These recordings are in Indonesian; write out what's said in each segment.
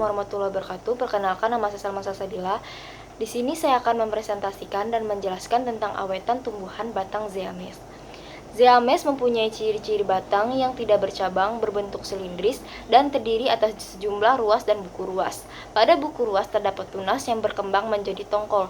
warahmatullahi wabarakatuh. Perkenalkan, nama saya Salma Salsabila. Di sini saya akan mempresentasikan dan menjelaskan tentang awetan tumbuhan batang zeames. Zeames mempunyai ciri-ciri batang yang tidak bercabang, berbentuk silindris, dan terdiri atas sejumlah ruas dan buku ruas. Pada buku ruas terdapat tunas yang berkembang menjadi tongkol.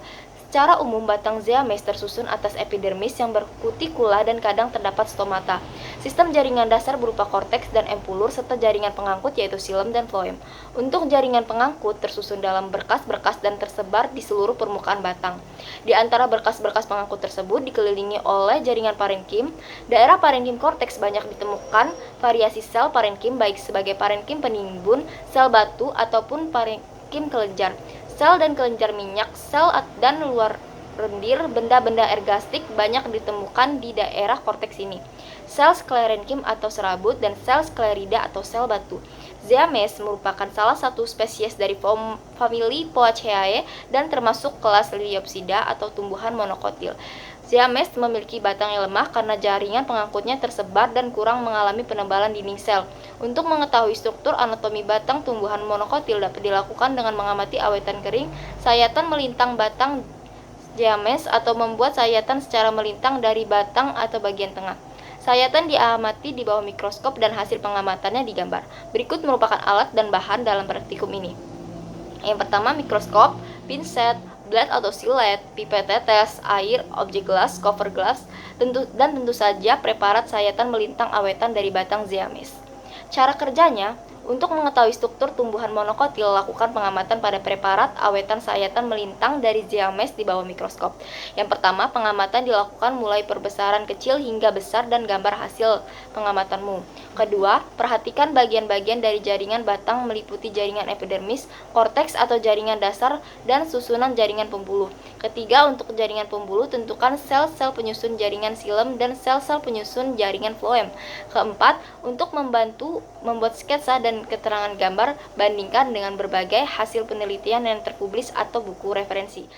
Secara umum, batang zeames tersusun atas epidermis yang berkutikula dan kadang terdapat stomata. Sistem jaringan dasar berupa korteks dan empulur serta jaringan pengangkut yaitu xilem dan floem. Untuk jaringan pengangkut tersusun dalam berkas-berkas dan tersebar di seluruh permukaan batang. Di antara berkas-berkas pengangkut tersebut dikelilingi oleh jaringan parenkim. Daerah parenkim korteks banyak ditemukan variasi sel parenkim baik sebagai parenkim penimbun, sel batu, ataupun parenkim kelenjar. Sel dan kelenjar minyak, sel dan luar lendir, benda-benda ergastik banyak ditemukan di daerah korteks ini. Sel sklerenkim atau serabut dan sel sklerida atau sel batu. Zeames merupakan salah satu spesies dari famili Poaceae dan termasuk kelas Liliopsida atau tumbuhan monokotil. Zeames memiliki batang yang lemah karena jaringan pengangkutnya tersebar dan kurang mengalami penebalan dinding sel. Untuk mengetahui struktur anatomi batang tumbuhan monokotil dapat dilakukan dengan mengamati awetan kering, sayatan melintang batang Zeames atau membuat sayatan secara melintang dari batang atau bagian tengah. Sayatan diamati di bawah mikroskop dan hasil pengamatannya digambar. Berikut merupakan alat dan bahan dalam praktikum ini. Yang pertama, mikroskop, pinset, blade atau silet, pipet tetes, air, objek gelas, cover glass, dan tentu saja preparat sayatan melintang awetan dari batang zeames. Cara kerjanya, untuk mengetahui struktur tumbuhan monokotil, lakukan pengamatan pada preparat awetan sayatan melintang dari zeames di bawah mikroskop. Yang pertama, pengamatan dilakukan mulai perbesaran kecil hingga besar dan gambar hasil pengamatanmu. Kedua, perhatikan bagian-bagian dari jaringan batang meliputi jaringan epidermis, korteks atau jaringan dasar, dan susunan jaringan pembuluh. Ketiga, untuk jaringan pembuluh, tentukan sel-sel penyusun jaringan xilem dan sel-sel penyusun jaringan floem. Keempat, untuk membantu membuat sketsa dan keterangan gambar, bandingkan dengan berbagai hasil penelitian yang terpublis atau buku referensi.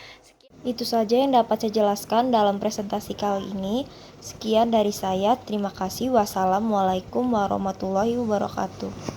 Itu saja yang dapat saya jelaskan dalam presentasi kali ini. Sekian dari saya, terima kasih. Wassalamualaikum warahmatullahi wabarakatuh.